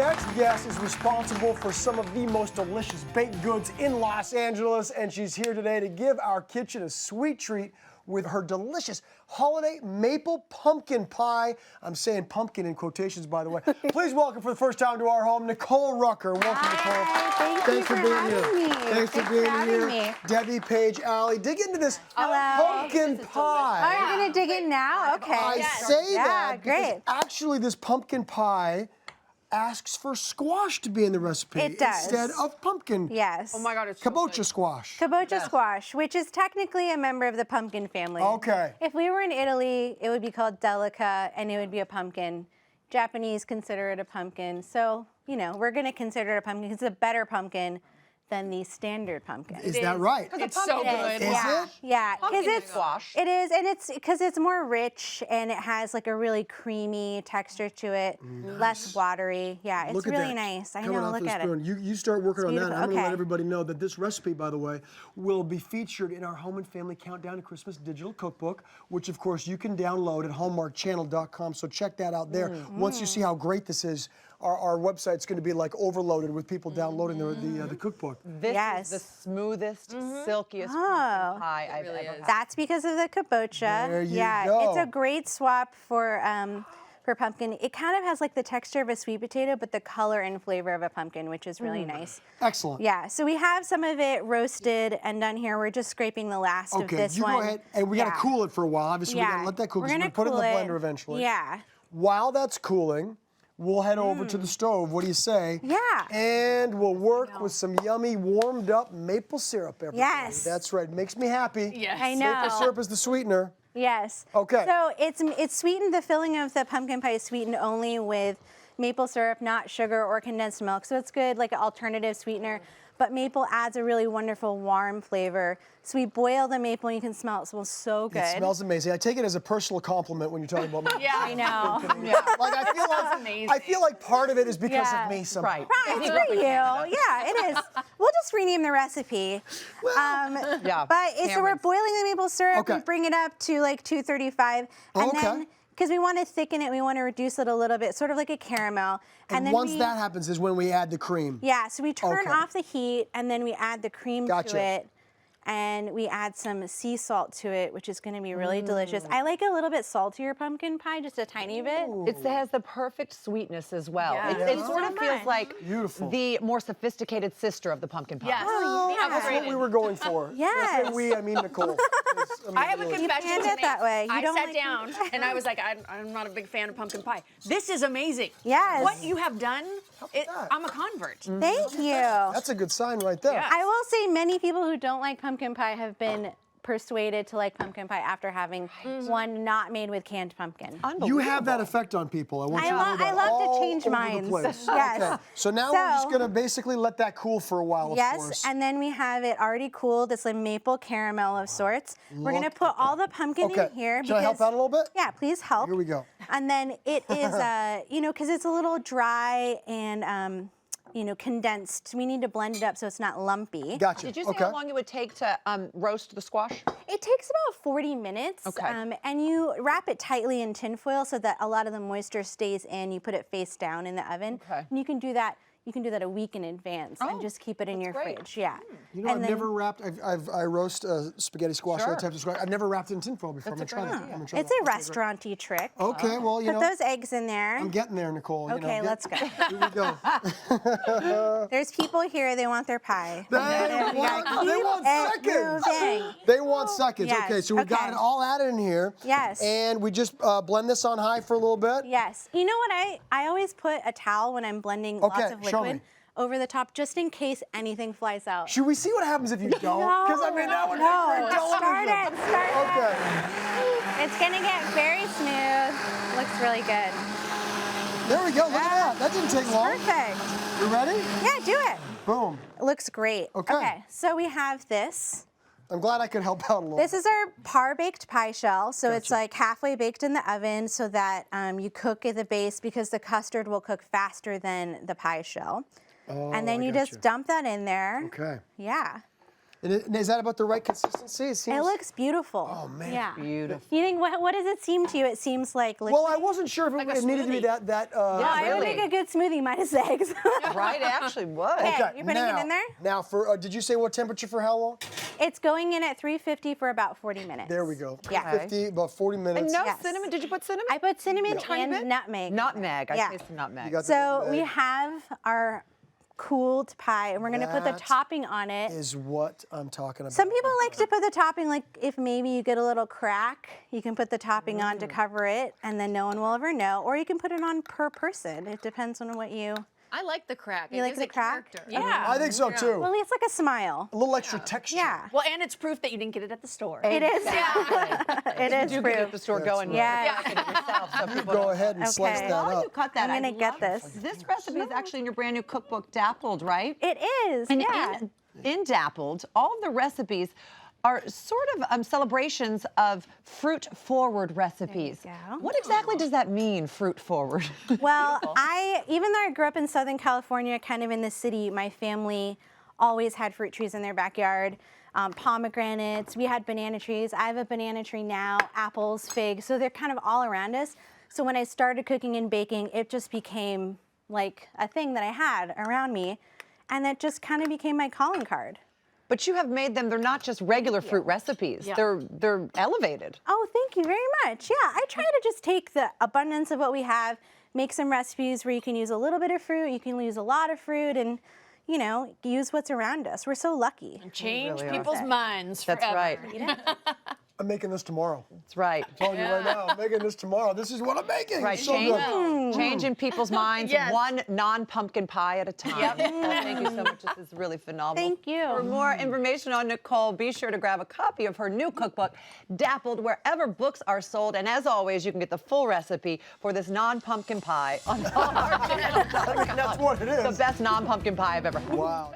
next guest is responsible for some of the most delicious baked goods in Los Angeles, and she's here today to give our kitchen a sweet treat with her delicious holiday maple pumpkin pie. I'm saying pumpkin in quotations, by the way. Please welcome for the first time to our home, Nicole Rucker. Welcome, Nicole. Thanks for being here. Thanks for being here. Debbie, Paige, Allie, dig into this pumpkin pie. Oh, you're going to dig in now? Okay. I say that because great. actually this pumpkin pie asks for squash to be in the recipe. It does. Instead of pumpkin. Yes. Oh my God, it's so Kabocha good. squash. Kabocha squash, which is technically a member of the pumpkin family. Okay. If we were in Italy, it would be called delica, and it would be a pumpkin. Japanese consider it a pumpkin. So, you know, we're going to consider it a pumpkin because it's a better pumpkin than the standard pumpkin. Is that right? It's so good. Is it? Yeah, because Pumpkin it's squash. It is, and it's because it's more rich and it has like a really creamy texture to it, less watery. Yeah, it's Look at really that. nice. I Coming know. off Look the at spoon. it. You start working on that. beautiful. I'm going to let Okay. everybody know that this recipe, by the way, will be featured in our Home and Family Countdown to Christmas digital cookbook, which of course you can download at hallmarkchannel.com. So check that out there. Once you see how great this is, our website's going to be like overloaded with people downloading the cookbook. This Yes. is the smoothest, silkiest Oh. pumpkin pie I've ever had. That's because of the kabocha. There you yeah, go. it's a great swap for pumpkin. It kind of has like the texture of a sweet potato, but the color and flavor of a pumpkin, which is really nice. Excellent. Yeah, so we have some of it roasted and done here. We're just scraping the last of Okay, this you one. go ahead, and we got to cool it for a while. Obviously, we got to let that cool We're because we're gonna going to put it in the cool blender eventually. Yeah. While that's cooling, we'll head over to the stove. What do you say? Yeah. And we'll work with some yummy warmed up maple syrup, everybody. Yes. That's right. Makes me happy. Yes. I know. Maple syrup is the sweetener. Yes. Okay. So it's sweetened. The filling of the pumpkin pie is sweetened only with maple syrup, not sugar or condensed milk. So it's good, like an alternative sweetener. But maple adds a really wonderful warm flavor. So we boil the maple, and you can smell it. It smells so good. It smells amazing. I take it as a personal compliment when you're talking about maple Yeah, syrup. I know. Yeah. Like I feel like part of it is because of me somehow. Right. It's for you. Yeah, it is. We'll just rename the recipe. Yeah. But so we're Cameron's. boiling the maple syrup. Okay. We bring it up to like 235, and Okay. then because we want to thicken it, we want to reduce it a little bit, sort of like a caramel. And then once that happens is when we add the cream. Yeah, so we turn Okay. off the heat, and then we add the cream Gotcha. to it. And we add some sea salt to it, which is going to be really delicious. I like a little bit saltier pumpkin pie, just a tiny bit. It has the perfect sweetness as well. Yeah. It sort So of feels much. like Beautiful. the more sophisticated sister of the pumpkin pie. Yes. Oh, yeah. That's what we were going for. Yes. When I say we, I mean Nicole. I have a really- confession planned to it make. that way. You I don't sat like down and I was like, I'm not a big fan of pumpkin pie. This is amazing. Yes. What you have done, that? I'm a convert. Thank you. That's a good sign right there. Yeah. I will say many people who don't like pumpkin pie have been persuaded to like pumpkin pie after having one not made with canned pumpkin. You have that effect on people. I want you to know that I love all to change over the minds. place. Yes. Okay. So now we're just going to basically let that cool for a while, of Yes, course. and then we have it already cooled. It's like maple caramel of sorts. We're going to Look put at all the pumpkin Okay. in here. Can I help out a little bit? Yeah, please help. Here we go. And then it is, you know, because it's a little dry and, you know, condensed. We need to blend it up so it's not lumpy. Gotcha. Did you say okay. how long it would take to roast the squash? It takes about 40 minutes. Okay. And you wrap it tightly in tin foil so that a lot of the moisture stays in. You put it face down in the oven. Okay. And you can do that. You can do that a week in advance and just keep it in your great. fridge. Yeah. You know, And I've then- never wrapped. I roast spaghetti squash. Sure. Other types of squash. I've never wrapped it in tinfoil before. That's I'm a gonna try great that. idea. I'm gonna try It's that. a Okay, great. restaurant-y trick. Okay, well, you Put know, those eggs in there. I'm getting there, Nicole. You know, Okay, let's go. Here we go. There's people here, they want their pie. They We want, gotta they keep want it seconds. moving. They want seconds. Yes, Okay, so we got okay. it all added in here. Yes. And we just blend this on high for a little bit. Yes. You know what? I always put a towel when I'm blending Okay, lots of show liquid me. over the top just in case anything flies out. Should we see what happens if you don't? Because I mean, that would no, be great start television. it, start it. Okay. It's gonna get very smooth. Looks really good. There we go. Look at that. That didn't take long. Perfect. You ready? Yeah, do it. Boom. It looks great. Okay. So we have this. I'm glad I could help out a little. This is our par-baked pie shell. So it's Gotcha. like halfway baked in the oven so that you cook at the base because the custard will cook faster than the pie shell. Oh, and then I you gotcha. just dump that in there. Okay. Yeah. And is that about the right consistency? It seems. It looks beautiful. Oh, man. Yeah. Beautiful. You think what does it seem to you? It seems like liquid. Well, I wasn't sure if Like a it needed to be smoothie. that. I would really. make a good smoothie minus eggs. Right, actually would. Okay. You're putting it in there? Now, for did you say what temperature for how long? It's going in at 350 for about 40 minutes. There we go. Yeah. 50, about 40 minutes. And no Yes. cinnamon. Did you put cinnamon? I put cinnamon Tiny and bit? nutmeg. Nutmeg. Yeah. I taste the nutmeg. You got the So we nutmeg. have our cooled pie, and we're going to put the That topping on it. Is what I'm talking about. Some people like to put the topping, like if maybe you get a little crack, you can put the topping on to cover it, and then no one will ever know. Or you can put it on per person. It depends on what you. I like the crack. You It like gives the it crack? character. Okay. Yeah. I think so too. Well, it's like a smile. A little extra texture. Yeah. Well, and it's proof that you didn't get it at the store. It is. Exactly. It is You get it at proof. the store. That's Go and right. Yeah. make it yourself. So people Go don't- ahead and slice Okay. that While up. you cut that, I'm I gonna get love this. This recipe is actually in your brand new cookbook, Dappled, right? It is. And yeah. in Dappled, all of the recipes are sort of celebrations of fruit-forward recipes. There you go. What exactly does that mean, fruit-forward? Well, even though I grew up in Southern California, kind of in the city, my family always had fruit trees in their backyard. Pomegranates, we had banana trees. I have a banana tree now, apples, figs, so they're kind of all around us. So when I started cooking and baking, it just became like a thing that I had around me, and that just kind of became my calling card. But you have made them, they're not just regular fruit recipes. Yeah. They're elevated. Oh, thank you very much. Yeah, I try to just take the abundance of what we have, make some recipes where you can use a little bit of fruit, you can use a lot of fruit, and you know, use what's around us. We're so lucky. Change really are. people's minds That's forever. right. I'm making this tomorrow. That's right. I'm telling you right now, I'm making this tomorrow. This is what I'm making. Right, It's so good. changing people's minds Yes. one non-pumpkin pie at a time. Thank you so much. This is really phenomenal. Thank you. For more information on Nicole, be sure to grab a copy of her new cookbook, Dappled, wherever books are sold. And as always, you can get the full recipe for this non-pumpkin pie on Hallmark. I mean, that's what it is. The best non-pumpkin pie I've ever had. Wow.